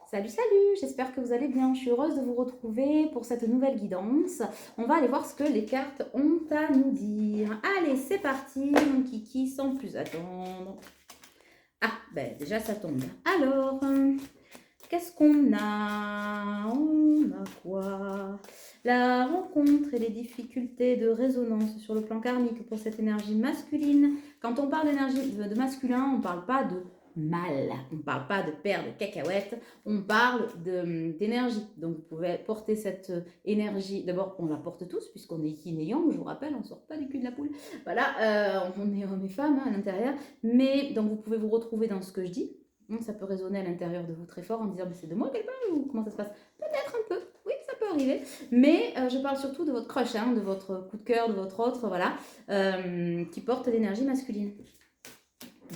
Salut, salut, j'espère que vous allez bien. Je suis heureuse de vous retrouver pour cette nouvelle guidance. On va aller voir ce que les cartes ont à nous dire. Allez, c'est parti, mon kiki, sans plus attendre. Ah, ben déjà ça tombe. Alors, qu'est-ce qu'on a? On a quoi? La rencontre et les difficultés de résonance sur le plan karmique pour cette énergie masculine. Quand on parle d'énergie de masculin, on ne parle pas de mal, on ne parle pas de paire de cacahuètes, on parle d'énergie. Donc vous pouvez porter cette énergie. D'abord, on la porte tous puisqu'on est yin et yang, je vous rappelle, on ne sort pas du cul de la poule. Voilà, on est hommes et femmes à l'intérieur. Mais donc vous pouvez vous retrouver dans ce que je dis. Ça peut résonner à l'intérieur de vous très fort en disant mais c'est de moi qu'elle parle ou comment ça se passe? Peut-être un peu, oui, ça peut arriver. Mais je parle surtout de votre crush, de votre coup de cœur, de votre autre, voilà, qui porte l'énergie masculine.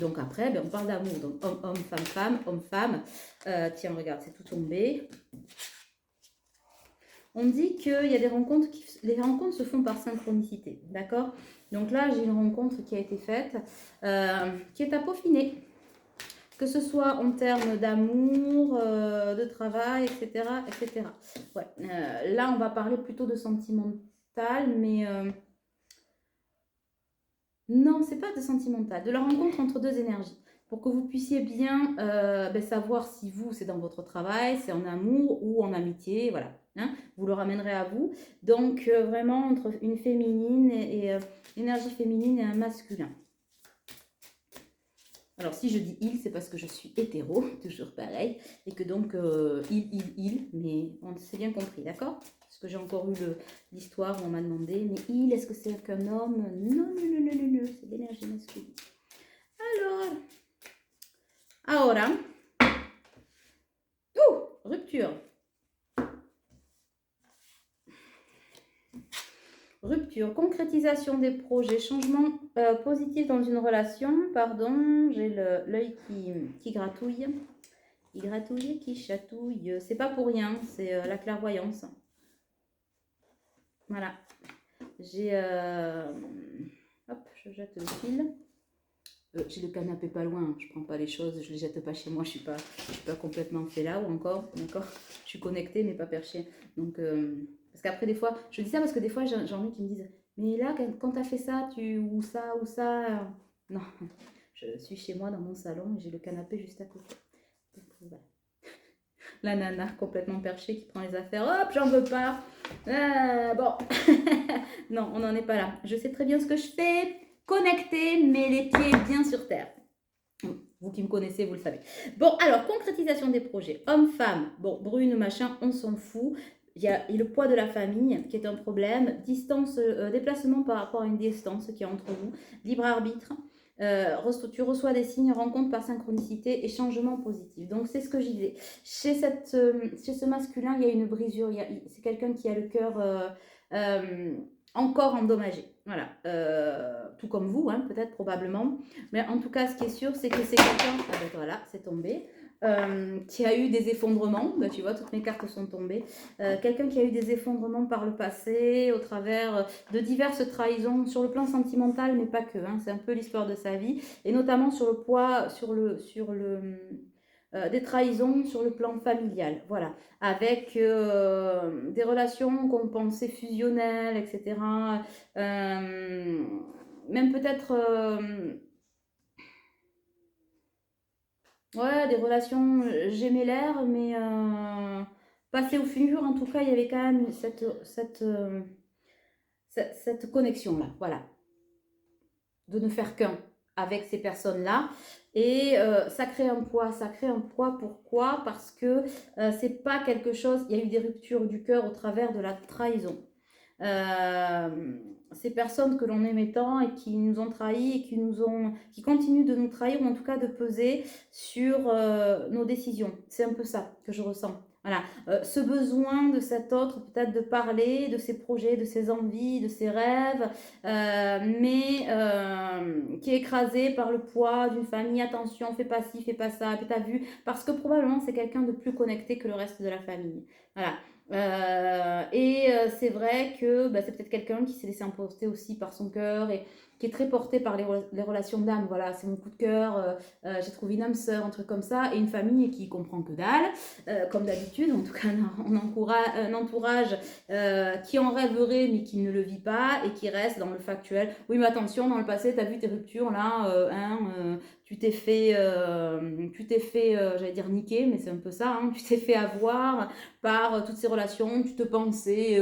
Donc après, on parle d'amour. Donc homme, homme, femme, femme, homme, femme. Tiens, regarde, c'est tout tombé. On dit qu'il y a des rencontres, les rencontres se font par synchronicité, d'accord? Donc là, j'ai une rencontre qui a été faite, qui est à peaufiner. Que ce soit en termes d'amour, de travail, etc. etc. Ouais. Là, on va parler plutôt de sentimental, mais non, c'est pas de sentimental, de la rencontre entre deux énergies. Pour que vous puissiez bien savoir si vous, c'est dans votre travail, c'est en amour ou en amitié, voilà. Vous le ramènerez à vous. Donc, vraiment, entre une féminine et énergie féminine et un masculin. Alors, si je dis il, c'est parce que je suis hétéro, toujours pareil, et que donc mais on s'est bien compris, d'accord? Parce que j'ai encore eu l'histoire où on m'a demandé, mais il, est-ce que c'est qu'un homme? Non, non, non, non, non, non, c'est l'énergie masculine. Alors, rupture. Rupture, concrétisation des projets, changement positif dans une relation, pardon, j'ai l'œil qui gratouille. Qui gratouille, qui chatouille. C'est pas pour rien, c'est la clairvoyance. Voilà. J'ai... hop, je jette le fil. J'ai le canapé pas loin, je prends pas les choses, je les jette pas chez moi, je suis pas complètement fait là ou encore, d'accord? Je suis connectée mais pas perchée. Donc, parce qu'après des fois, je dis ça parce que des fois j'en ai qui me disent, mais là quand t'as fait ça, ou ça, non, je suis chez moi dans mon salon et j'ai le canapé juste à côté. Donc, voilà. La nana complètement perchée qui prend les affaires, hop, j'en veux pas. Bon, non, on n'en est pas là. Je sais très bien ce que je fais, connectée, mais les pieds bien sur terre. Vous qui me connaissez, vous le savez. Bon, alors, concrétisation des projets. Homme-femme, bon, brune, machin, on s'en fout. Il y a le poids de la famille qui est un problème. Distance, déplacement par rapport à une distance qui est entre vous. Libre arbitre. Tu reçois des signes, rencontres par synchronicité et changement positif. Donc, c'est ce que je disais. Chez ce masculin, il y a une brisure. C'est quelqu'un qui a le cœur encore endommagé. Voilà. Tout comme vous, peut-être, probablement. Mais en tout cas, ce qui est sûr, c'est que c'est quelqu'un, ah ben voilà, c'est tombé, qui a eu des effondrements. Ben, tu vois, toutes mes cartes sont tombées. Quelqu'un qui a eu des effondrements par le passé, au travers de diverses trahisons, sur le plan sentimental, mais pas que. C'est un peu l'histoire de sa vie, et notamment sur le poids, des trahisons sur le plan familial, voilà, avec des relations qu'on pensait fusionnelles, etc. Même peut-être ouais, des relations gémellaires, mais passées au fur, en tout cas, il y avait quand même cette connexion-là, voilà, de ne faire qu'un avec ces personnes-là. Et ça crée un poids. Pourquoi? Parce que c'est pas quelque chose, il y a eu des ruptures du cœur au travers de la trahison. Ces personnes que l'on aimait tant et qui nous ont trahis et qui continuent de nous trahir, ou en tout cas de peser sur nos décisions. C'est un peu ça que je ressens. Voilà, ce besoin de cet autre, peut-être de parler de ses projets, de ses envies, de ses rêves, mais qui est écrasé par le poids d'une famille. Attention, fais pas ci, fais pas ça, t'as vu, parce que probablement c'est quelqu'un de plus connecté que le reste de la famille. Voilà. C'est vrai que c'est peut-être quelqu'un qui s'est laissé emporter aussi par son cœur qui est très porté par les relations d'âme. Voilà, c'est mon coup de cœur, j'ai trouvé une âme sœur, un truc comme ça, et une famille qui comprend que dalle, comme d'habitude. En tout cas, on encourage un entourage qui en rêverait mais qui ne le vit pas et qui reste dans le factuel. Oui, mais attention, dans le passé, tu as vu tes ruptures là, tu t'es fait, j'allais dire niquer, mais c'est un peu ça, hein, tu t'es fait avoir par toutes ces relations, tu te pensais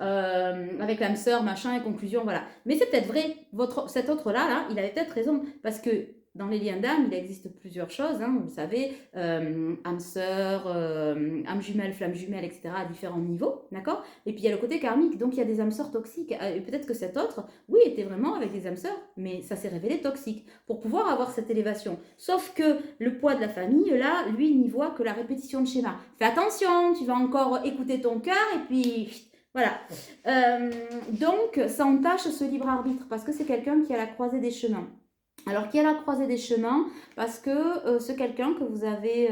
avec l'âme sœur, machin, et conclusion, voilà. Mais c'est peut-être vrai, cet autre-là, il avait peut-être raison, parce que dans les liens d'âme, il existe plusieurs choses, hein, vous le savez, âme sœur, âme jumelle, flamme jumelle, etc., à différents niveaux, d'accord? Et puis il y a le côté karmique, donc il y a des âmes sœurs toxiques, et peut-être que cet autre, oui, était vraiment avec des âmes sœurs, mais ça s'est révélé toxique, pour pouvoir avoir cette élévation. Sauf que le poids de la famille, là, lui, il n'y voit que la répétition de schéma. Fais attention, tu vas encore écouter ton cœur, et puis... Voilà. Donc, ça entache ce libre arbitre, parce que c'est quelqu'un qui est à la croisée des chemins. Alors, qui est à la croisée des chemins, parce que c'est quelqu'un que vous avez,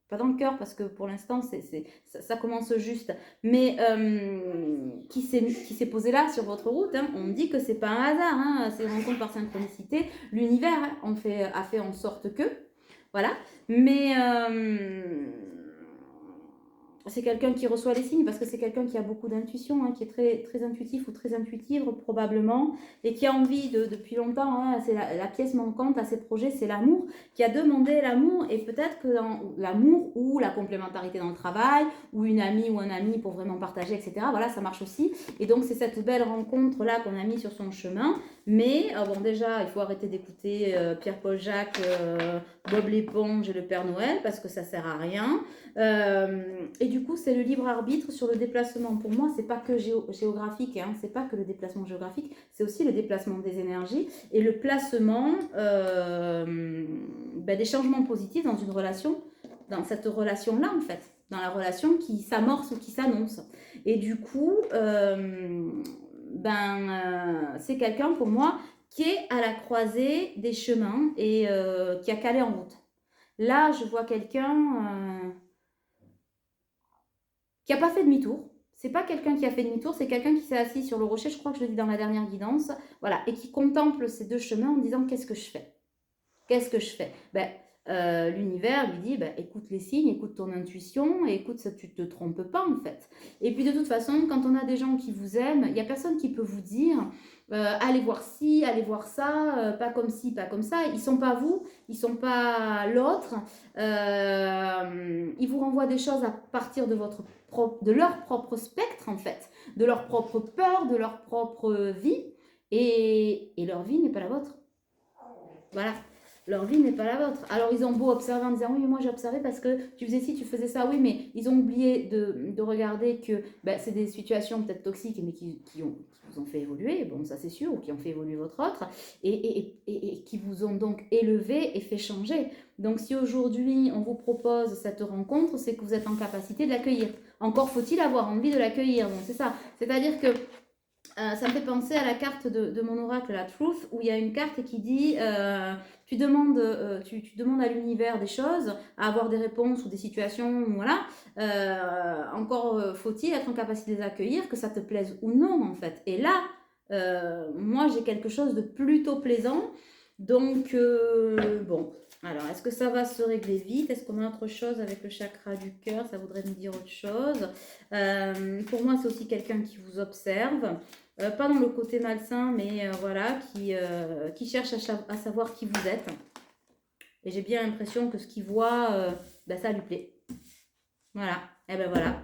pas dans le cœur, parce que pour l'instant, ça commence juste, mais qui s'est posé là sur votre route. Hein. On dit que c'est pas un hasard, hein, c'est une rencontre par synchronicité. L'univers a fait en sorte que, voilà. Mais c'est quelqu'un qui reçoit les signes parce que c'est quelqu'un qui a beaucoup d'intuition, hein, qui est très, très intuitif ou très intuitive probablement, et qui a envie depuis longtemps, hein, c'est la pièce manquante à ses projets, c'est l'amour, qui a demandé l'amour, et peut-être que dans l'amour ou la complémentarité dans le travail, ou une amie ou un ami pour vraiment partager, etc. Voilà, ça marche aussi. Et donc c'est cette belle rencontre-là qu'on a mis sur son chemin. Mais bon, déjà, il faut arrêter d'écouter Pierre-Paul Jacques, Bob l'éponge et le Père Noël, parce que ça sert à rien. Et du coup, c'est le libre arbitre sur le déplacement. Pour moi, c'est pas que géographique, hein, c'est pas que le déplacement géographique, c'est aussi le déplacement des énergies et le placement des changements positifs dans une relation, dans cette relation-là en fait, dans la relation qui s'amorce ou qui s'annonce. Et du coup, c'est quelqu'un pour moi qui est à la croisée des chemins et qui a calé en route. Là, je vois quelqu'un qui n'a pas fait demi-tour. C'est pas quelqu'un qui a fait demi-tour, c'est quelqu'un qui s'est assis sur le rocher, je crois que je le dis dans la dernière guidance, voilà, et qui contemple ces deux chemins en disant qu'est-ce que je fais? Qu'est-ce que je fais? L'univers lui dit écoute les signes, écoute ton intuition et écoute ça, tu ne te trompes pas en fait. Et puis de toute façon, quand on a des gens qui vous aiment, il n'y a personne qui peut vous dire allez voir ci, allez voir ça, pas comme ci, pas comme ça. Ils ne sont pas vous, ils ne sont pas l'autre. Ils vous renvoient des choses à partir de leur propre spectre en fait, de leur propre peur, de leur propre vie. Et leur vie n'est pas la vôtre. Voilà. Leur vie n'est pas la vôtre. Alors, ils ont beau observer en disant oui, mais moi j'ai observé parce que tu faisais ci, tu faisais ça. Oui, mais ils ont oublié de regarder que c'est des situations peut-être toxiques, mais qui vous ont fait évoluer. Bon, ça c'est sûr, ou qui ont fait évoluer votre autre, et qui vous ont donc élevé et fait changer. Donc, si aujourd'hui on vous propose cette rencontre, c'est que vous êtes en capacité de l'accueillir. Encore faut-il avoir envie de l'accueillir. Donc, c'est ça. C'est-à-dire que ça me fait penser à la carte de mon oracle, la Truth, où il y a une carte qui dit tu demandes à l'univers des choses, à avoir des réponses ou des situations, voilà. Encore faut-il être en capacité de les accueillir, que ça te plaise ou non, en fait. Et là, moi, j'ai quelque chose de plutôt plaisant. Donc, bon. Alors, est-ce que ça va se régler vite? Est-ce qu'on a autre chose avec le chakra du cœur? Ça voudrait me dire autre chose. Pour moi, c'est aussi quelqu'un qui vous observe. Pas dans le côté malsain, mais voilà, qui cherche à savoir qui vous êtes. Et j'ai bien l'impression que ce qu'il voit, ça lui plaît. Voilà. Et ben voilà.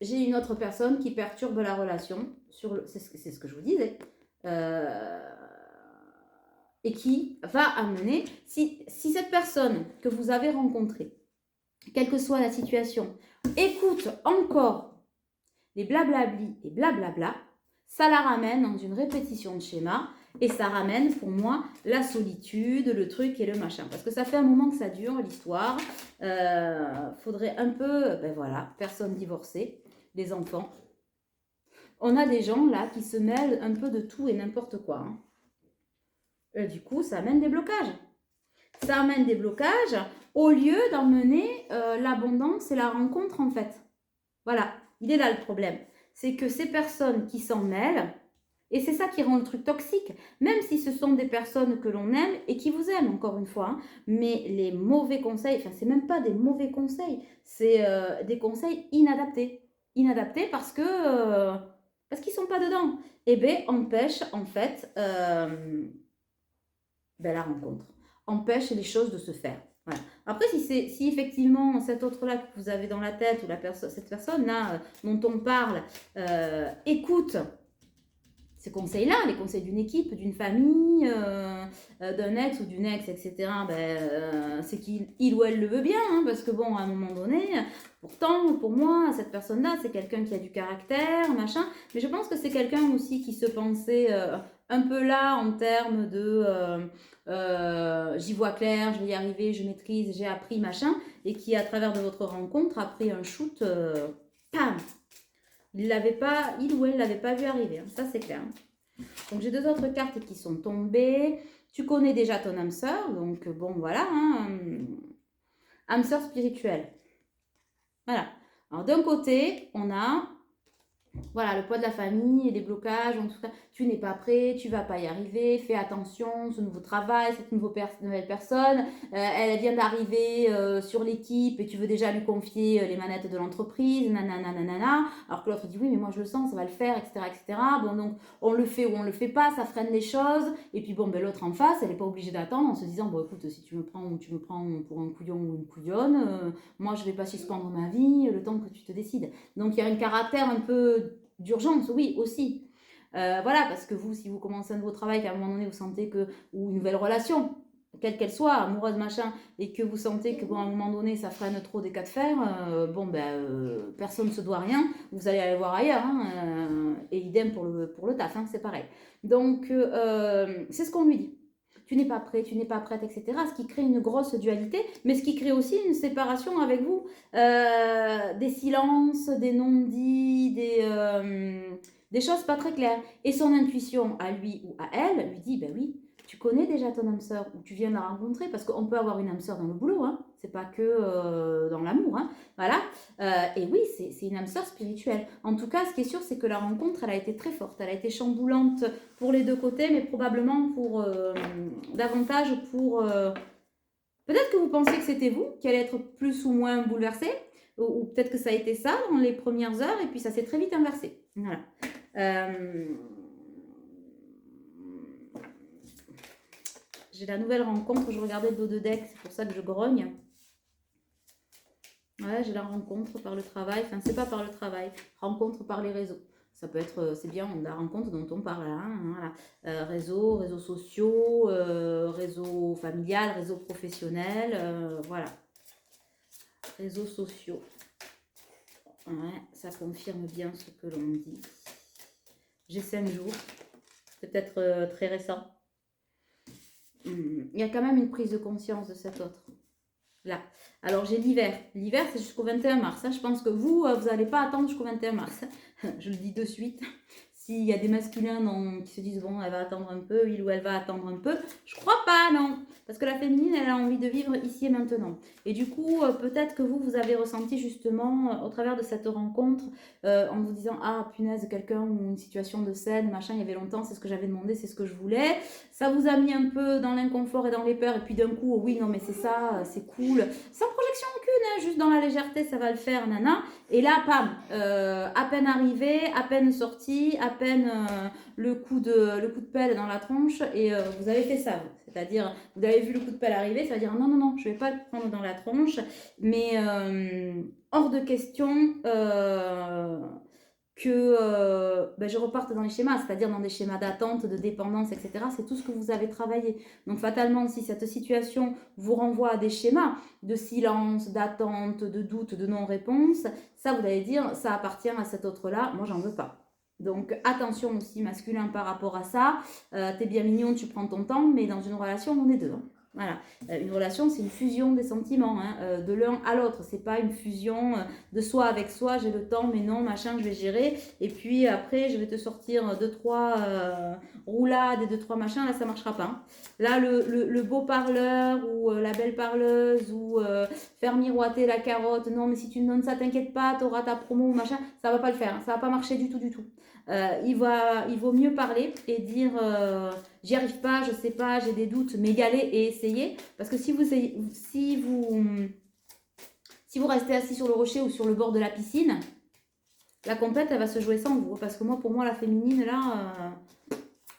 J'ai une autre personne qui perturbe la relation. C'est ce que je vous disais. Et qui va amener, si cette personne que vous avez rencontrée, quelle que soit la situation, écoute encore les blablabli et blablabla, ça la ramène dans une répétition de schéma et ça ramène pour moi la solitude, le truc et le machin. Parce que ça fait un moment que ça dure l'histoire. Faudrait un peu, personne divorcée, les enfants. On a des gens là qui se mêlent un peu de tout et n'importe quoi. Du coup, ça amène des blocages. Ça amène des blocages au lieu d'emmener l'abondance et la rencontre en fait. Voilà, il est là le problème. C'est que ces personnes qui s'en mêlent, Et c'est ça qui rend le truc toxique, même si ce sont des personnes que l'on aime et qui vous aiment, encore une fois. Hein. Mais les mauvais conseils, enfin, c'est même pas des mauvais conseils, c'est des conseils inadaptés. Inadaptés parce qu'ils sont pas dedans. Et bien, empêche, en fait, la rencontre. Empêche les choses de se faire. Voilà. Après, si effectivement cet autre-là que vous avez dans la tête ou cette personne-là dont on parle écoute ces conseils-là, les conseils d'une équipe, d'une famille, d'un ex ou d'une ex, etc., c'est qu'il ou elle le veut bien, hein, parce que bon, à un moment donné, pourtant, pour moi, cette personne-là, c'est quelqu'un qui a du caractère, machin, mais je pense que c'est quelqu'un aussi qui se pensait un peu là en termes de j'y vois clair, je vais y arriver, je maîtrise, j'ai appris, machin, et qui, à travers de votre rencontre, a pris un shoot, pam, il ou elle l'avait pas vu arriver, hein, ça c'est clair. Donc j'ai deux autres cartes qui sont tombées. Tu connais déjà ton âme sœur, donc bon voilà, hein, âme sœur spirituelle. Voilà. Alors d'un côté, on a voilà, le poids de la famille et des blocages, en tout cas, tu n'es pas prêt, tu vas pas y arriver, fais attention, ce nouveau travail, cette nouvelle personne, elle vient d'arriver sur l'équipe et tu veux déjà lui confier les manettes de l'entreprise, nanana, nanana, alors que l'autre dit oui, mais moi je le sens, ça va le faire, etc., etc. Bon, donc on le fait ou on le fait pas, ça freine les choses, et puis bon, l'autre en face, elle n'est pas obligée d'attendre en se disant, bon écoute, si tu me prends pour un couillon ou une couillonne, moi je vais pas suspendre ma vie le temps que tu te décides. Donc il y a un caractère un peu d'urgence, oui, aussi. Voilà, parce que vous, si vous commencez un nouveau travail, qu'à un moment donné, vous sentez que, ou une nouvelle relation, quelle qu'elle soit, amoureuse, machin, et que vous sentez que, bon, à un moment donné, ça freine trop des cas de fer, personne ne se doit rien, vous allez aller voir ailleurs, hein, et idem pour le taf, hein, c'est pareil. Donc, c'est ce qu'on lui dit. Tu n'es pas prêt, tu n'es pas prête, etc. Ce qui crée une grosse dualité, mais ce qui crée aussi une séparation avec vous. Des silences, des non-dits, des choses pas très claires. Et son intuition à lui ou à elle lui dit, ben oui, tu connais déjà ton âme sœur ou tu viens de la rencontrer, parce qu'on peut avoir une âme sœur dans le boulot, hein. C'est pas que dans l'amour, hein. Voilà. Et oui, c'est une âme sœur spirituelle. En tout cas, ce qui est sûr, c'est que la rencontre, elle a été très forte, elle a été chamboulante pour les deux côtés, mais probablement davantage pour... peut-être que vous pensiez que c'était vous qui allez être plus ou moins bouleversé, ou peut-être que ça a été ça dans les premières heures, et puis ça s'est très vite inversé. Voilà. J'ai la nouvelle rencontre, je regardais le dos de deck, c'est pour ça que je grogne. Ouais, j'ai la rencontre par le travail, enfin c'est pas par le travail, rencontre par les réseaux. Ça peut être, c'est bien la rencontre dont on parle là, hein, voilà. Réseaux sociaux, réseau familial, réseau professionnel, voilà. Réseaux sociaux. Ouais, ça confirme bien ce que l'on dit. J'ai 5 jours, peut-être très récent. Il y a quand même une prise de conscience de cet autre. Là. Alors j'ai l'hiver. L'hiver, c'est jusqu'au 21 mars. Hein. Je pense que vous n'allez pas attendre jusqu'au 21 mars. Je le dis de suite. S'il y a des masculins qui se disent, bon, elle va attendre un peu, il ou elle va attendre un peu, je crois pas, non. Parce que la féminine, elle a envie de vivre ici et maintenant. Et du coup, peut-être que vous avez ressenti justement, au travers de cette rencontre, en vous disant, ah, punaise, quelqu'un ou une situation de scène, machin, il y avait longtemps, c'est ce que j'avais demandé, c'est ce que je voulais. Ça vous a mis un peu dans l'inconfort et dans les peurs, et puis d'un coup, oui, non, mais c'est ça, c'est cool. Sans projection aucune, hein, juste dans la légèreté, ça va le faire, nana. Et là, pam, à peine arrivé, à peine sorti, à peine le coup de pelle dans la tronche, et vous avez fait ça. C'est-à-dire, vous avez vu le coup de pelle arriver, ça veut dire non, non, non, je ne vais pas le prendre dans la tronche, mais hors de question que je reparte dans les schémas, c'est-à-dire dans des schémas d'attente, de dépendance, etc. C'est tout ce que vous avez travaillé. Donc fatalement, si cette situation vous renvoie à des schémas de silence, d'attente, de doute, de non-réponse, ça vous allez dire, ça appartient à cet autre-là, moi j'en veux pas. Donc attention aussi masculin par rapport à ça, t'es bien mignon, tu prends ton temps, mais dans une relation on est deux. Hein. Voilà, une relation, c'est une fusion des sentiments, hein, de l'un à l'autre. C'est pas une fusion de soi avec soi, j'ai le temps, mais non, machin, je vais gérer. Et puis après, je vais te sortir deux, trois roulades et deux, trois machins, là, ça marchera pas. Hein. Là, le beau parleur ou la belle parleuse ou faire miroiter la carotte, non, mais si tu me donnes ça, t'inquiète pas, t'auras ta promo ou machin, ça va pas le faire, hein, ça va pas marcher du tout, du tout. Il vaut mieux parler et dire j'y arrive pas, je sais pas, j'ai des doutes, mais y aller et essayer. Parce que si vous restez assis sur le rocher ou sur le bord de la piscine, la compète, elle va se jouer sans vous. Parce que moi, pour moi, la féminine, là,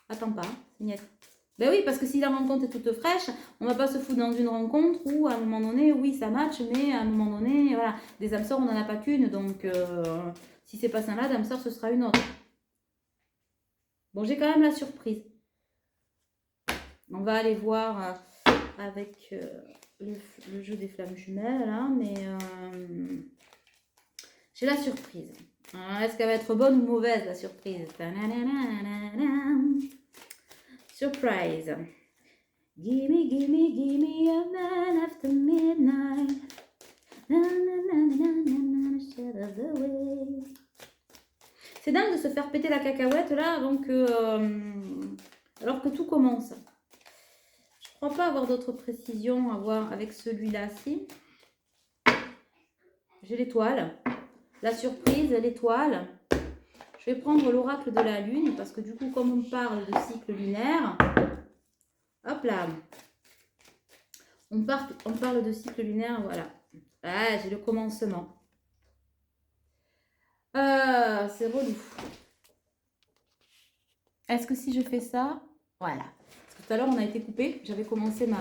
attends pas, c'est niet. Ben oui, parce que si la rencontre est toute fraîche, on va pas se foutre dans une rencontre où, à un moment donné, oui, ça match, mais à un moment donné, voilà, des âmes sœurs, on n'en a pas qu'une. Donc, si c'est pas celle-là, d'âme sœur, ce sera une autre. Bon, j'ai quand même la surprise. On va aller voir avec le jeu des flammes jumelles, là, mais j'ai la surprise. Est-ce qu'elle va être bonne ou mauvaise, la surprise? Surprise. Gimme, gimme, gimme a man after midnight. C'est dingue de se faire péter la cacahuète là alors que tout commence. Je ne crois pas avoir d'autres précisions à voir avec celui-là-ci. J'ai l'étoile, la surprise, l'étoile. Je vais prendre l'oracle de la lune parce que du coup, comme on parle de cycle lunaire, hop là, on parle de cycle lunaire, voilà. Ah, j'ai le commencement. C'est relou. Est-ce que si je fais ça, voilà. Parce que tout à l'heure, on a été coupé. J'avais commencé ma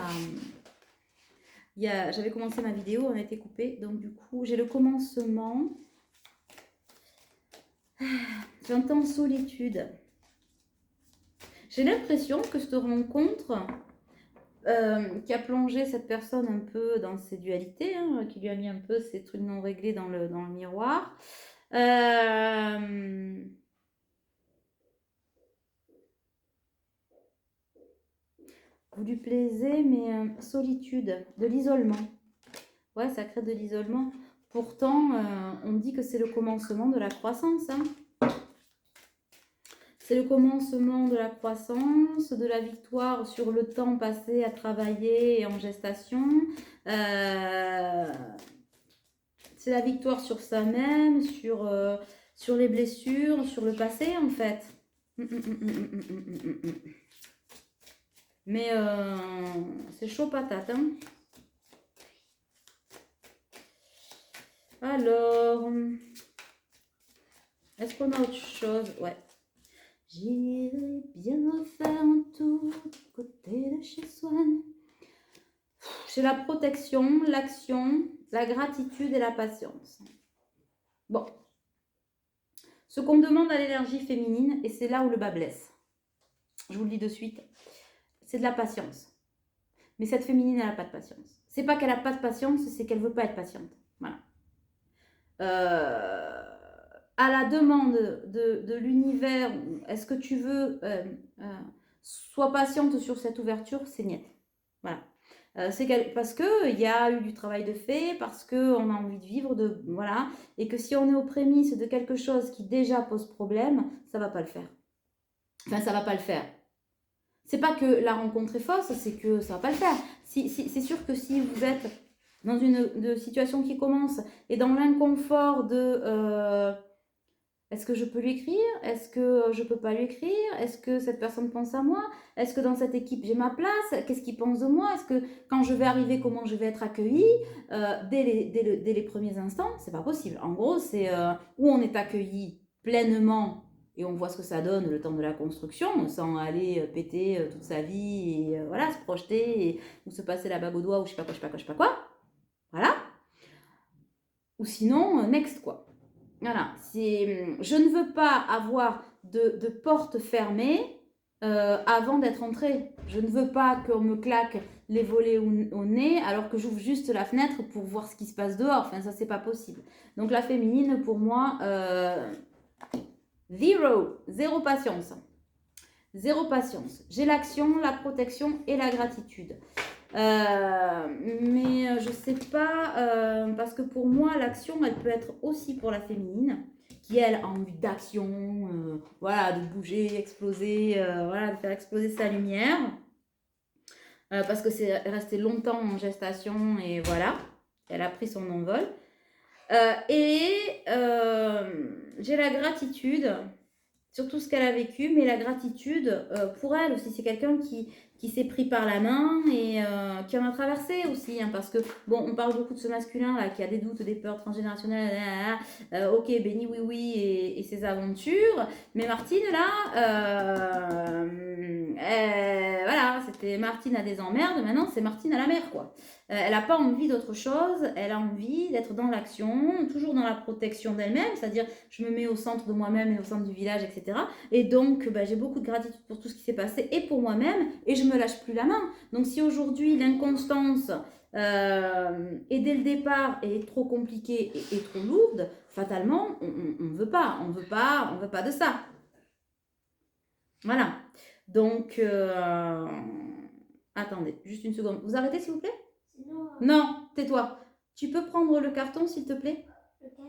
vidéo, on a été coupé. Donc du coup, j'ai le commencement. J'entends solitude. J'ai l'impression que cette rencontre qui a plongé cette personne un peu dans ses dualités, hein, qui lui a mis un peu ses trucs non réglés dans le miroir. Vous lui plaisez, mais solitude, de l'isolement. Ouais, ça crée de l'isolement. Pourtant, on dit que c'est le commencement de la croissance. Hein. C'est le commencement de la croissance, de la victoire sur le temps passé à travailler et en gestation. C'est la victoire sur soi-même, sur les blessures, sur le passé en fait. Mais c'est chaud patate. Hein. Alors, est-ce qu'on a autre chose? Ouais. J'irai bien refaire un tour du côté de chez Swan. J'ai la protection, l'action, la gratitude et la patience. Bon. Ce qu'on demande à l'énergie féminine, et c'est là où le bas blesse. Je vous le dis de suite, c'est de la patience. Mais cette féminine, elle n'a pas de patience. C'est pas qu'elle n'a pas de patience, c'est qu'elle ne veut pas être patiente. Voilà. À la demande de l'univers, est-ce que tu veux sois patiente sur cette ouverture, c'est niet. Voilà. C'est parce qu'il y a eu du travail de fait, parce qu'on a envie de vivre, voilà, et que si on est aux prémices de quelque chose qui déjà pose problème, ça ne va pas le faire. Enfin, ça ne va pas le faire. C'est pas que la rencontre est fausse, c'est que ça ne va pas le faire. C'est sûr que si vous êtes dans une situation qui commence et dans l'inconfort de est-ce que je peux lui écrire? Est-ce que je peux pas lui écrire? Est-ce que cette personne pense à moi? Est-ce que dans cette équipe j'ai ma place? Qu'est-ce qu'il pense de moi? Est-ce que quand je vais arriver, comment je vais être accueillie? Dès les premiers instants, c'est pas possible. En gros, c'est où on est accueilli pleinement et on voit ce que ça donne le temps de la construction, sans aller péter toute sa vie et voilà, se projeter ou se passer la bague au doigt ou je sais pas quoi, je sais pas quoi, je sais pas quoi. Voilà. Ou sinon, next quoi. Voilà, je ne veux pas avoir de porte fermée avant d'être entrée. Je ne veux pas qu'on me claque les volets au nez alors que j'ouvre juste la fenêtre pour voir ce qui se passe dehors. Enfin, ça, c'est pas possible. Donc, la féminine, pour moi, zéro patience. Zéro patience. J'ai l'action, la protection et la gratitude. Mais je sais pas, parce que pour moi, l'action, elle peut être aussi pour la féminine, qui elle a envie d'action, voilà, de bouger, exploser, voilà, de faire exploser sa lumière, parce que c'est resté longtemps en gestation et voilà, elle a pris son envol. Et j'ai la gratitude sur tout ce qu'elle a vécu, mais la gratitude pour elle aussi. C'est quelqu'un qui s'est pris par la main et qui en a traversé aussi. Hein, parce que, bon, on parle beaucoup de ce masculin là qui a des doutes, des peurs transgénérationnelles, ok, béni, oui, oui, et ses aventures. Mais Martine, là, voilà, c'était Martine a des emmerdes, maintenant c'est Martine à la mer, quoi. Elle n'a pas envie d'autre chose, elle a envie d'être dans l'action, toujours dans la protection d'elle-même, c'est-à-dire je me mets au centre de moi-même et au centre du village, etc. Et donc, j'ai beaucoup de gratitude pour tout ce qui s'est passé et pour moi-même, et je me lâche plus la main. Donc, si aujourd'hui l'inconstance et dès le départ est trop compliquée et trop lourde, fatalement, on ne veut pas, on veut pas de ça. Voilà. Donc, attendez, juste une seconde. Vous arrêtez, s'il vous plaît? Non, tais-toi. Tu peux prendre le carton, s'il te plaît? Lequel?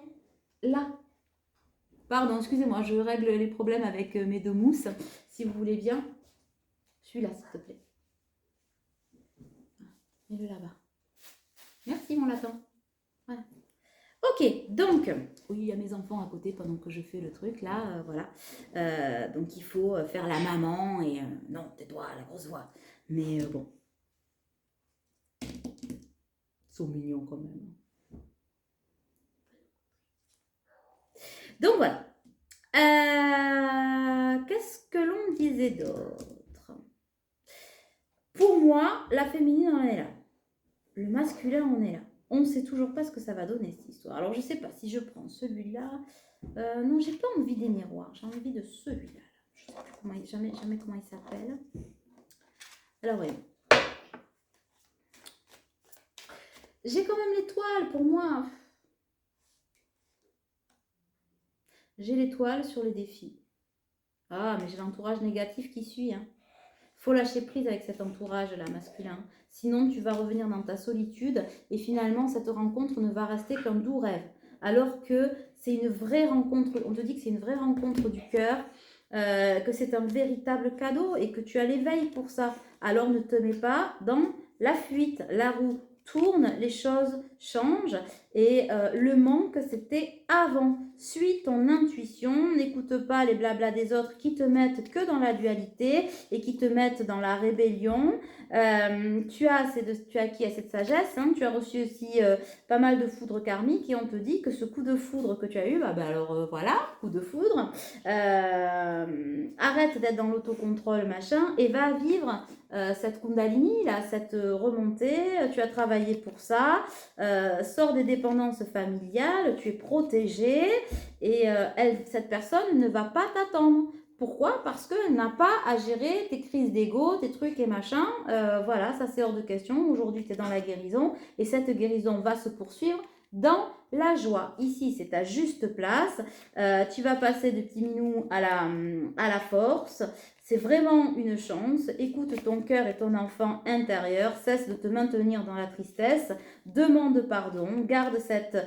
Là. Pardon, excusez-moi, je règle les problèmes avec mes deux mousses, si vous voulez bien. Celui-là, s'il te plaît. Mets-le là-bas. Merci, mon lapin. Voilà. Ok, donc, oui, il y a mes enfants à côté pendant que je fais le truc, là, voilà. Donc, il faut faire la maman et... non, tais-toi, la grosse voix. Mais bon. Ils sont mignons quand même. Donc, voilà. Qu'est-ce que l'on disait d'autre? Pour moi, la féminine en est là. Le masculin en est là. On ne sait toujours pas ce que ça va donner, cette histoire. Alors, je ne sais pas si je prends celui-là. Non, j'ai pas envie des miroirs. J'ai envie de celui-là. Je ne sais plus comment jamais comment il s'appelle. Alors, voyons. J'ai quand même l'étoile pour moi. J'ai l'étoile sur les défis. Ah, mais j'ai l'entourage négatif qui suit. Hein. Faut lâcher prise avec cet entourage-là masculin. Sinon, tu vas revenir dans ta solitude et finalement, cette rencontre ne va rester qu'un doux rêve. Alors que c'est une vraie rencontre, on te dit que c'est une vraie rencontre du cœur, que c'est un véritable cadeau et que tu as l'éveil pour ça. Alors ne te mets pas dans la fuite. La roue tourne, les choses changent et le manque, c'était avant. Suis ton intuition, n'écoute pas les blablas des autres qui te mettent que dans la dualité et qui te mettent dans la rébellion. Tu as acquis assez de sagesse, hein, tu as reçu aussi pas mal de foudre karmique et on te dit que ce coup de foudre que tu as eu, alors voilà, coup de foudre, arrête d'être dans l'autocontrôle, machin, et va vivre cette kundalini, là, cette remontée, tu as travaillé pour ça, sors des dépendances familiales, tu es protégé et cette personne ne va pas t'attendre. Pourquoi? Parce qu'elle n'a pas à gérer tes crises d'ego, tes trucs et machins. Voilà, ça c'est hors de question. Aujourd'hui, tu es dans la guérison et cette guérison va se poursuivre dans la joie. Ici, c'est ta juste place. Tu vas passer de petit minou à la force. C'est vraiment une chance. Écoute ton cœur et ton enfant intérieur. Cesse de te maintenir dans la tristesse. Demande pardon. Garde cet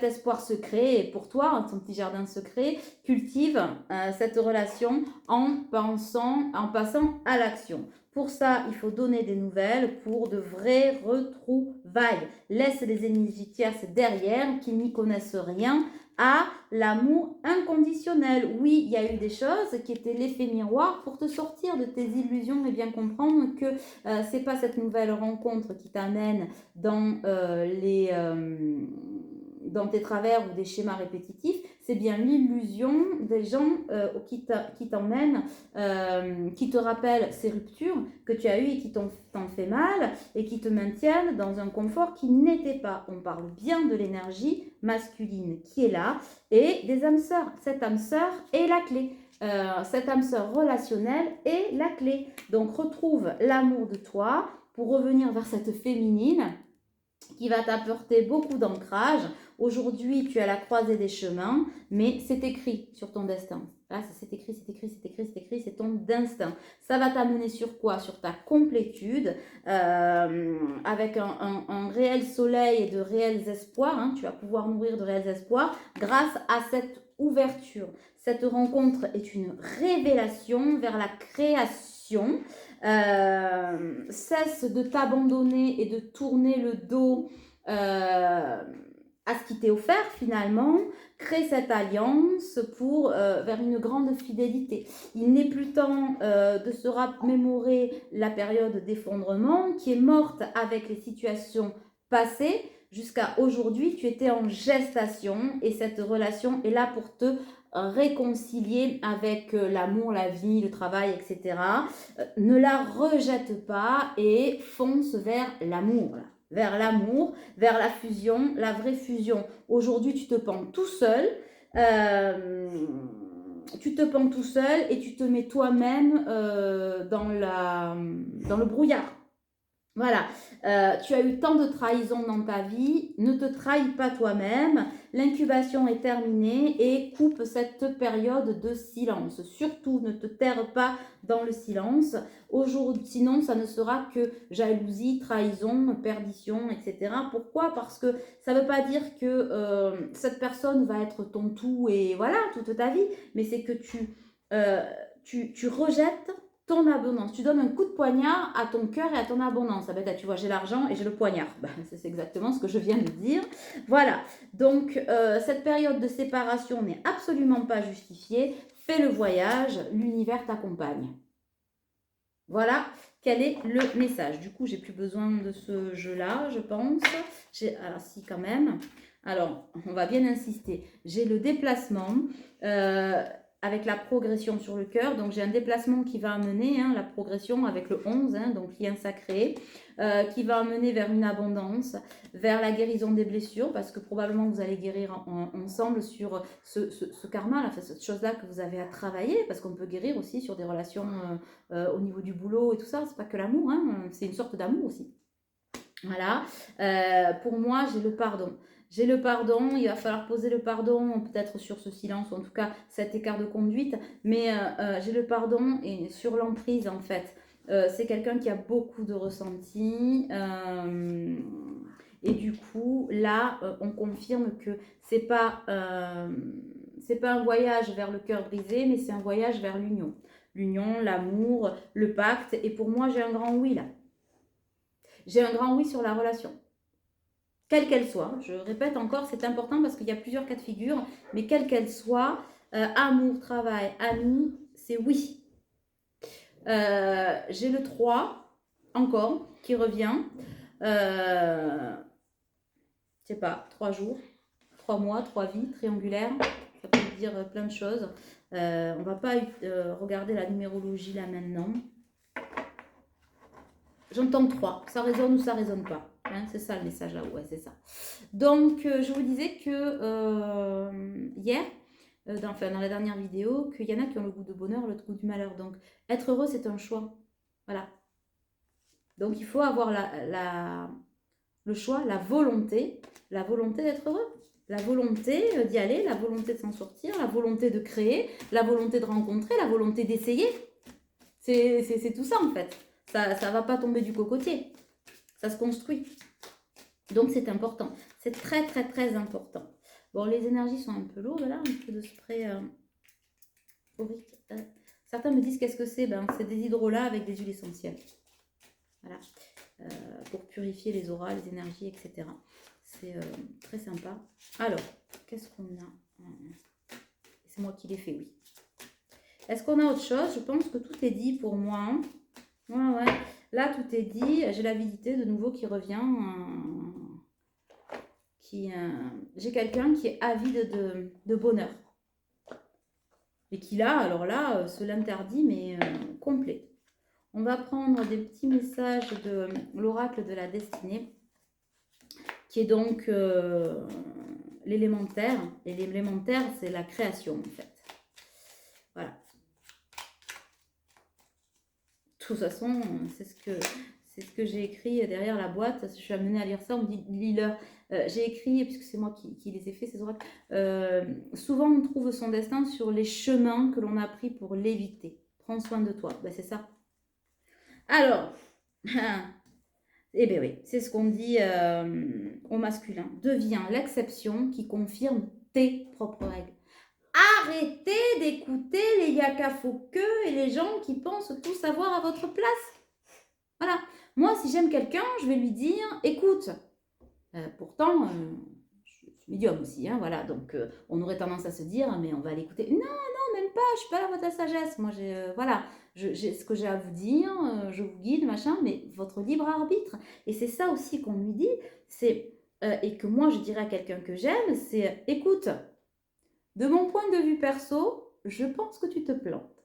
espoir secret. Et pour toi, ton petit jardin secret, cultive cette relation en passant à l'action. Pour ça, il faut donner des nouvelles pour de vraies retrouvailles. Laisse les énergies tierces derrière qui n'y connaissent rien à l'amour inconditionnel. Oui, il y a eu des choses qui étaient l'effet miroir pour te sortir de tes illusions et bien comprendre que c'est pas cette nouvelle rencontre qui t'amène dans dans tes travers ou des schémas répétitifs, c'est bien l'illusion des gens qui t'emmènent, qui te rappellent ces ruptures que tu as eues et qui t'ont fait mal et qui te maintiennent dans un confort qui n'était pas. On parle bien de l'énergie masculine qui est là et des âmes sœurs. Cette âme sœur est la clé. Cette âme sœur relationnelle est la clé. Donc retrouve l'amour de toi pour revenir vers cette féminine qui va t'apporter beaucoup d'ancrage. Aujourd'hui, tu es à la croisée des chemins, mais c'est écrit sur ton destin. Là, c'est écrit, c'est écrit, c'est écrit, c'est écrit, c'est ton destin. Ça va t'amener sur quoi? Sur ta complétude, avec un réel soleil et de réels espoirs. Hein. Tu vas pouvoir nourrir de réels espoirs grâce à cette ouverture. Cette rencontre est une révélation vers la création. Cesse de t'abandonner et de tourner le dos à ce qui t'est offert finalement, crée cette alliance pour vers une grande fidélité. Il n'est plus temps de se remémorer la période d'effondrement qui est morte avec les situations passées. Jusqu'à aujourd'hui, tu étais en gestation et cette relation est là pour te réconcilier avec l'amour, la vie, le travail, etc. Ne la rejette pas et fonce vers l'amour. Vers l'amour, vers la fusion, la vraie fusion. Aujourd'hui, tu te pends tout seul. Tu te pends tout seul et tu te mets toi-même dans le brouillard. Voilà, tu as eu tant de trahison dans ta vie, ne te trahis pas toi-même, l'incubation est terminée et coupe cette période de silence. Surtout, ne te terre pas dans le silence, aujourd'hui, sinon ça ne sera que jalousie, trahison, perdition, etc. Pourquoi? Parce que ça ne veut pas dire que cette personne va être ton tout et voilà, toute ta vie, mais c'est que tu rejettes ton abondance. Tu donnes un coup de poignard à ton cœur et à ton abondance. Ah ben, tu vois, j'ai l'argent et j'ai le poignard. Ben, c'est exactement ce que je viens de dire. Voilà. Donc, cette période de séparation n'est absolument pas justifiée. Fais le voyage, l'univers t'accompagne. Voilà quel est le message. Du coup, j'ai plus besoin de ce jeu-là, je pense. Alors, si, quand même. Alors, on va bien insister. J'ai le déplacement. Avec la progression sur le cœur. Donc, j'ai un déplacement qui va amener la progression avec le 11, donc lien sacré, qui va amener vers une abondance, vers la guérison des blessures, parce que probablement vous allez guérir ensemble sur ce karma, là, cette chose-là que vous avez à travailler, parce qu'on peut guérir aussi sur des relations au niveau du boulot et tout ça. C'est pas que l'amour, c'est une sorte d'amour aussi. Voilà. Pour moi, j'ai le pardon. J'ai le pardon, il va falloir poser le pardon, peut-être sur ce silence, ou en tout cas cet écart de conduite, mais j'ai le pardon et sur l'emprise en fait. C'est quelqu'un qui a beaucoup de ressentis, et du coup, là, on confirme que c'est pas un voyage vers le cœur brisé, mais c'est un voyage vers l'union. L'union, l'amour, le pacte, et pour moi, j'ai un grand oui là. J'ai un grand oui sur la relation. Quelle qu'elle soit, je répète encore, c'est important parce qu'il y a plusieurs cas de figure, mais quelle qu'elle soit, amour, travail, amis, c'est oui. J'ai le 3, encore, qui revient. Je sais pas, 3 jours, 3 mois, 3 vies, triangulaire, ça peut dire plein de choses. On va pas regarder la numérologie là maintenant. J'entends 3, ça résonne ou ça résonne pas. C'est ça le message là, ouais, c'est ça. Donc, je vous disais que hier, dans la dernière vidéo, qu'il y en a qui ont le goût de bonheur, l'autre goût du malheur. Donc, être heureux, c'est un choix. Voilà. Donc, il faut avoir le choix, la volonté d'être heureux. La volonté d'y aller, la volonté de s'en sortir, la volonté de créer, la volonté de rencontrer, la volonté d'essayer. C'est tout ça en fait. Ça ne va pas tomber du cocotier. Ça se construit. Donc c'est important. C'est très très très important. Bon, les énergies sont un peu lourdes là, un peu de spray aurique. Certains me disent qu'est-ce que c'est? C'est des hydrolats avec des huiles essentielles. Voilà. Pour purifier les auras, les énergies, etc. C'est très sympa. Alors, qu'est-ce qu'on a? C'est moi qui l'ai fait, oui. Est-ce qu'on a autre chose? Je pense que tout est dit pour moi. Ouais. Là, tout est dit. J'ai l'avidité de nouveau qui revient. J'ai quelqu'un qui est avide de bonheur. Et qui là, alors là, se l'interdit, mais complet. On va prendre des petits messages de l'oracle de la destinée, qui est donc l'élémentaire. Et l'élémentaire, c'est la création, en fait. Voilà. De toute façon, c'est c'est ce que j'ai écrit derrière la boîte. Je suis amenée à lire ça, on me dit lis-leur. J'ai écrit, puisque c'est moi qui les ai fait, ces oracles. Souvent, on trouve son destin sur les chemins que l'on a pris pour l'éviter. Prends soin de toi. Ben, c'est ça. Alors, eh bien oui, c'est ce qu'on dit au masculin. Deviens l'exception qui confirme tes propres règles. Arrêtez d'écouter les yakafokeux et les gens qui pensent tout savoir à votre place. Voilà. Moi, si j'aime quelqu'un, je vais lui dire, écoute, pourtant, je suis médium aussi, hein, voilà, donc on aurait tendance à se dire, mais on va l'écouter. Non, non, même pas, je suis pas là votre sagesse. Moi, voilà, j'ai ce que j'ai à vous dire, je vous guide, machin, mais votre libre arbitre. Et c'est ça aussi qu'on lui dit, c'est, et que moi, je dirais à quelqu'un que j'aime, c'est, écoute, de mon point de vue perso, je pense que tu te plantes.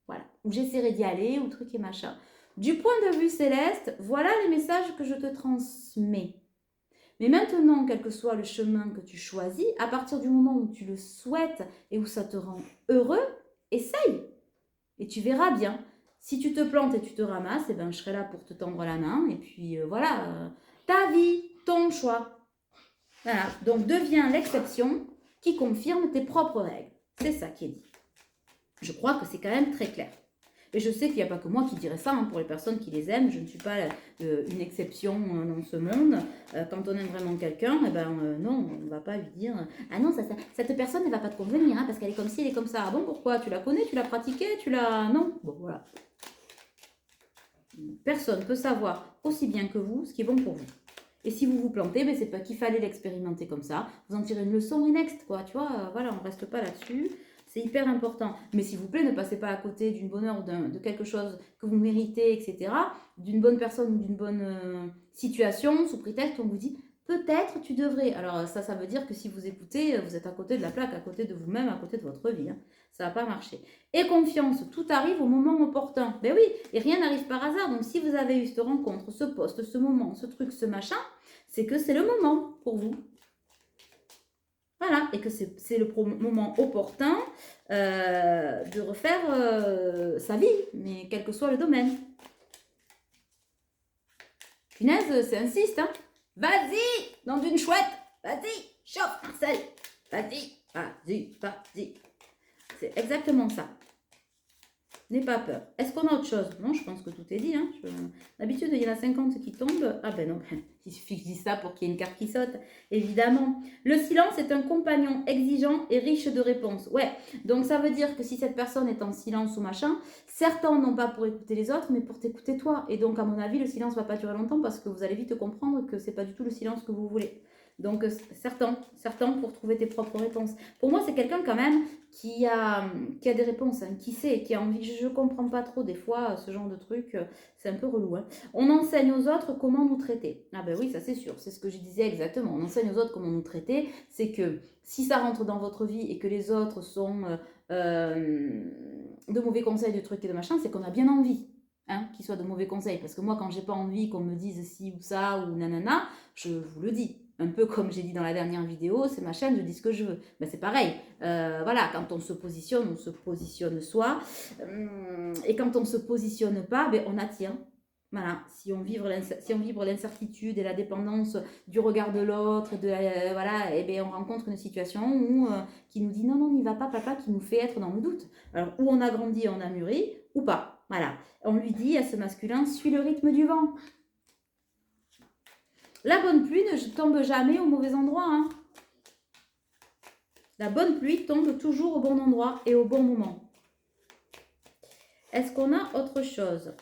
Voilà, ou j'essaierai d'y aller, ou truc et machin. Du point de vue céleste, voilà les messages que je te transmets. Mais maintenant, quel que soit le chemin que tu choisis, à partir du moment où tu le souhaites et où ça te rend heureux, essaye. Et tu verras bien. Si tu te plantes et tu te ramasses, eh ben, je serai là pour te tendre la main. Et puis voilà, ta vie, ton choix. Voilà, donc deviens l'exception qui confirme tes propres règles. C'est ça qui est dit. Je crois que c'est quand même très clair. Et je sais qu'il n'y a pas que moi qui dirais ça, hein, pour les personnes qui les aiment. Je ne suis pas une exception dans ce monde. Quand on aime vraiment quelqu'un, eh ben, non, on ne va pas lui dire « Ah non, cette personne ne va pas te convenir, hein, parce qu'elle est comme ci, elle est comme ça. » Ah bon, pourquoi? Tu la connais, tu l'as pratiquée, tu l'as... Non. Bon, voilà. Personne ne peut savoir aussi bien que vous ce qui est bon pour vous. Et si vous vous plantez, ben, c'est pas qu'il fallait l'expérimenter comme ça. Vous en tirez une leçon et next, quoi. Tu vois, voilà, on ne reste pas là-dessus. C'est hyper important. Mais s'il vous plaît, ne passez pas à côté d'une bonne heure, de quelque chose que vous méritez, etc. D'une bonne personne ou d'une bonne situation, sous prétexte, on vous dit peut-être tu devrais. Alors ça veut dire que si vous écoutez, vous êtes à côté de la plaque, à côté de vous-même, à côté de votre vie. Hein. Ça va pas marcher. Et confiance, tout arrive au moment opportun. Ben oui, et rien n'arrive par hasard. Donc si vous avez eu cette rencontre, ce poste, ce moment, ce truc, ce machin, c'est que c'est le moment pour vous. Voilà, et que c'est le moment opportun de refaire sa vie, mais quel que soit le domaine. Punaise, c'est insiste, hein. Vas-y, dans une chouette, vas-y, chauffe Marcel, vas-y, vas-y, vas-y. C'est exactement ça. N'aie pas peur. Est-ce qu'on a autre chose? Non, je pense que tout est dit. Hein. D'habitude, il y en a 50 qui tombent. Ah ben non, il suffit que je dise ça pour qu'il y ait une carte qui saute. Évidemment. Le silence est un compagnon exigeant et riche de réponses. Ouais, donc ça veut dire que si cette personne est en silence ou machin, certains n'ont pas pour écouter les autres, mais pour t'écouter toi. Et donc, à mon avis, le silence ne va pas durer longtemps parce que vous allez vite comprendre que ce n'est pas du tout le silence que vous voulez. Donc, certains pour trouver tes propres réponses. Pour moi, c'est quelqu'un quand même qui a des réponses, hein, qui sait, qui a envie. Je ne comprends pas trop des fois ce genre de truc, c'est un peu relou. Hein. On enseigne aux autres comment nous traiter. Ah ben oui, ça c'est sûr, c'est ce que je disais exactement. On enseigne aux autres comment nous traiter. C'est que si ça rentre dans votre vie et que les autres sont de mauvais conseils, de trucs et de machin, c'est qu'on a bien envie. Hein, qu'ils soient de mauvais conseils. Parce que moi, quand j'ai pas envie qu'on me dise ci ou ça ou nanana, je vous le dis. Un peu comme j'ai dit dans la dernière vidéo, c'est ma chaîne, je dis ce que je veux. Ben, c'est pareil. Voilà, quand on se positionne soi. Et quand on ne se positionne pas, ben, on attire. Voilà, si on vibre l'incertitude et la dépendance du regard de l'autre, voilà, et ben on rencontre une situation où, qui nous dit non, non, n'y va pas, papa, qui nous fait être dans le doute. Alors, où on a grandi, on a mûri, ou pas. Voilà, on lui dit à ce masculin, suis le rythme du vent. La bonne pluie ne tombe jamais au mauvais endroit. Hein. La bonne pluie tombe toujours au bon endroit et au bon moment. Est-ce qu'on a autre chose?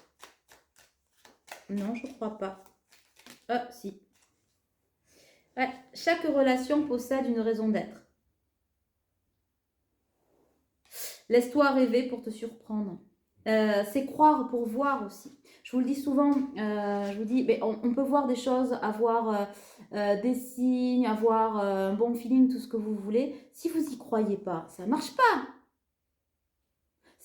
Non, je ne crois pas. Ah, si. Ouais, chaque relation possède une raison d'être. Laisse-toi rêver pour te surprendre. C'est croire pour voir aussi. Je vous le dis souvent, je vous dis, mais on peut voir des choses, avoir des signes, avoir un bon feeling, tout ce que vous voulez. Si vous n'y croyez pas, ça ne marche pas.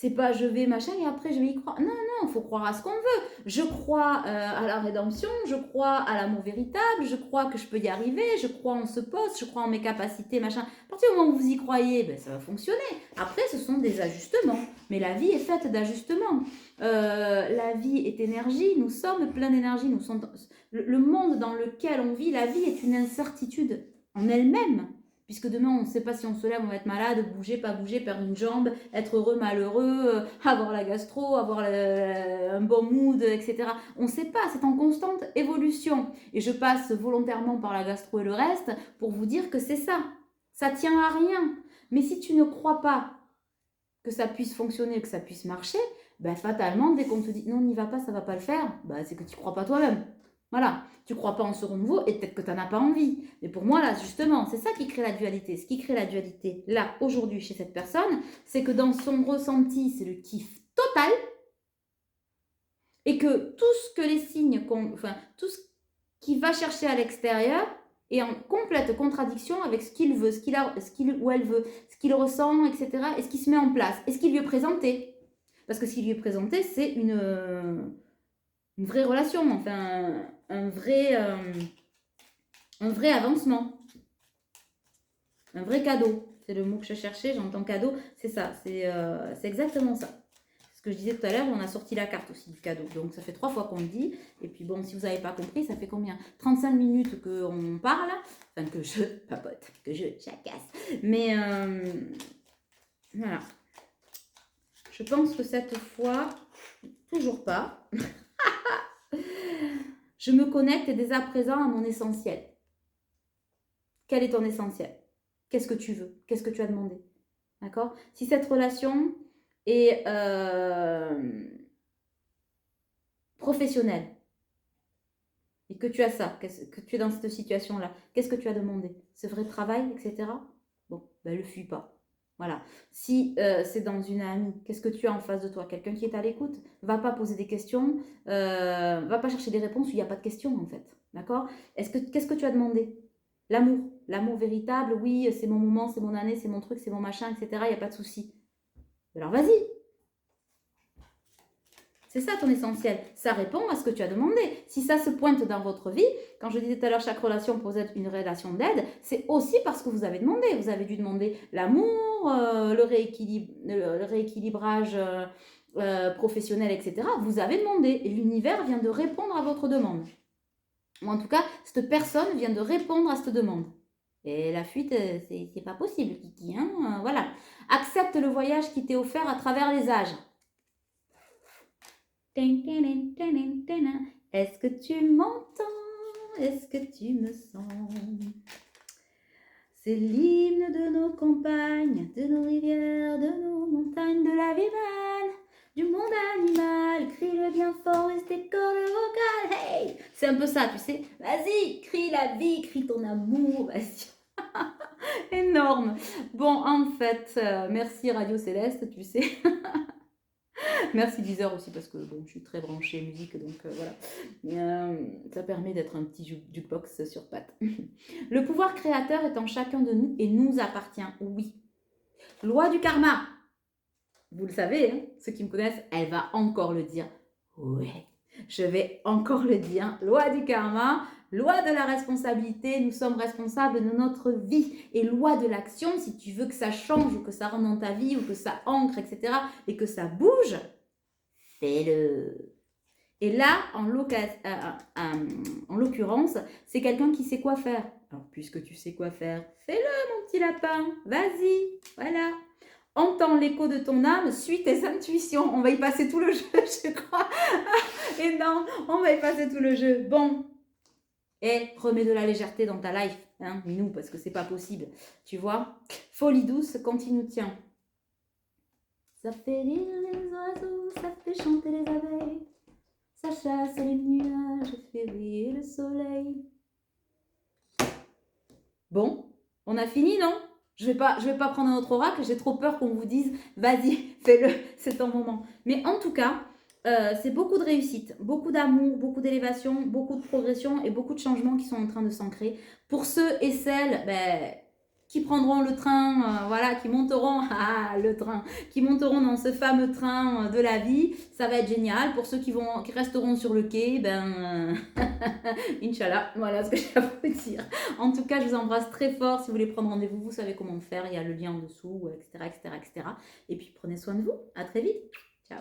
C'est pas je vais machin et après je vais y croire. Non, non, il faut croire à ce qu'on veut. Je crois à la rédemption, je crois à l'amour véritable, je crois que je peux y arriver, je crois en ce poste, je crois en mes capacités, machin. À partir du moment où vous y croyez, ben, ça va fonctionner. Après, ce sont des ajustements. Mais la vie est faite d'ajustements. La vie est énergie, nous sommes plein d'énergie. Le monde dans lequel on vit, la vie est une incertitude en elle-même. Puisque demain, on ne sait pas si on se lève, on va être malade, bouger, pas bouger, perdre une jambe, être heureux, malheureux, avoir la gastro, avoir un bon mood, etc. On ne sait pas, c'est en constante évolution. Et je passe volontairement par la gastro et le reste pour vous dire que c'est ça. Ça tient à rien. Mais si tu ne crois pas que ça puisse fonctionner, que ça puisse marcher, ben fatalement, dès qu'on te dit non, n'y va pas, ça va pas le faire, ben c'est que tu ne crois pas toi-même. Voilà, tu ne crois pas en ce renouveau et peut-être que tu n'en as pas envie. Mais pour moi, là, justement, c'est ça qui crée la dualité. Ce qui crée la dualité, là, aujourd'hui, chez cette personne, c'est que dans son ressenti, c'est le kiff total et que tout ce que les signes, tout ce qu'il va chercher à l'extérieur est en complète contradiction avec ce qu'il veut, ce qu'il ou elle veut, ce qu'il ressent, etc. et ce qui se met en place, et ce qui lui est présenté. Parce que ce qui lui est présenté, c'est une vraie relation, enfin, un vrai avancement, un vrai cadeau. C'est le mot que je cherchais, j'entends cadeau, c'est ça, c'est exactement ça. Ce que je disais tout à l'heure, on a sorti la carte aussi du cadeau. Donc ça fait 3 fois qu'on le dit. Et puis bon, si vous n'avez pas compris, ça fait combien 35 minutes qu'on parle, enfin que je papote, que je jacasse. Mais voilà. Je pense que cette fois, toujours pas. Je me connecte dès à présent à mon essentiel. Quel est ton essentiel? Qu'est-ce que tu veux? Qu'est-ce que tu as demandé? D'accord? Si cette relation est professionnelle et que tu as ça, que tu es dans cette situation-là, qu'est-ce que tu as demandé? Ce vrai travail, etc. Bon, ben le fuis pas. Voilà. Si c'est dans une amie, qu'est-ce que tu as en face de toi? Quelqu'un qui est à l'écoute, va pas poser des questions, va pas chercher des réponses où il n'y a pas de questions en fait. D'accord? Qu'est-ce que tu as demandé? L'amour. L'amour véritable, oui, c'est mon moment, c'est mon année, c'est mon truc, c'est mon machin, etc. Il n'y a pas de souci. Alors vas-y. C'est ça ton essentiel. Ça répond à ce que tu as demandé. Si ça se pointe dans votre vie, quand je disais tout à l'heure, chaque relation peut être une relation d'aide, c'est aussi parce que vous avez demandé. Vous avez dû demander l'amour, le rééquilibrage professionnel, etc. Vous avez demandé et l'univers vient de répondre à votre demande. Ou en tout cas, cette personne vient de répondre à cette demande. Et la fuite, c'est pas possible, Kiki. Hein, voilà. Accepte le voyage qui t'est offert à travers les âges. Est-ce que tu m'entends? Est-ce que tu me sens? C'est l'hymne de nos campagnes, de nos rivières, de nos montagnes, de la vie humaine, du monde animal. Crie-le bien fort, restez cordes vocales. Hey! C'est un peu ça, tu sais. Vas-y, crie la vie, crie ton amour, vas-y. Énorme. Bon, en fait, merci Radio Céleste, tu sais. Merci Deezer aussi parce que bon, je suis très branchée musique, donc voilà. Ça permet d'être un petit jukebox sur pattes. Le pouvoir créateur est en chacun de nous et nous appartient, oui. Loi du karma. Vous le savez, hein, ceux qui me connaissent, elle va encore le dire. Ouais, je vais encore le dire. Loi du karma, loi de la responsabilité, nous sommes responsables de notre vie. Et loi de l'action, si tu veux que ça change ou que ça rentre dans ta vie ou que ça ancre, etc. et que ça bouge, fais-le. Et là, en l'occurrence, c'est quelqu'un qui sait quoi faire. Alors, puisque tu sais quoi faire, fais-le, mon petit lapin. Vas-y, voilà. Entends l'écho de ton âme, suis tes intuitions. On va y passer tout le jeu, je crois. Et non, on va y passer tout le jeu. Bon. Et remets de la légèreté dans ta life. Hein, nous, parce que c'est pas possible. Tu vois? Folie douce, continue, tiens. Ça fait rire les oiseaux, ça fait chanter les abeilles. Ça chasse les nuages, fait briller le soleil. Bon, on a fini, non? Je vais pas prendre un autre oracle, j'ai trop peur qu'on vous dise « Vas-y, fais-le, c'est ton moment ». Mais en tout cas, c'est beaucoup de réussite, beaucoup d'amour, beaucoup d'élévation, beaucoup de progression et beaucoup de changements qui sont en train de s'ancrer. Pour ceux et celles qui prendront le train, voilà, qui monteront, le train, qui monteront dans ce fameux train de la vie. Ça va être génial. Pour ceux qui resteront sur le quai, ben, Inch'Allah, voilà ce que j'ai à vous dire. En tout cas, je vous embrasse très fort. Si vous voulez prendre rendez-vous, vous savez comment faire. Il y a le lien en dessous, etc., etc., etc. Et puis, prenez soin de vous. À très vite. Ciao.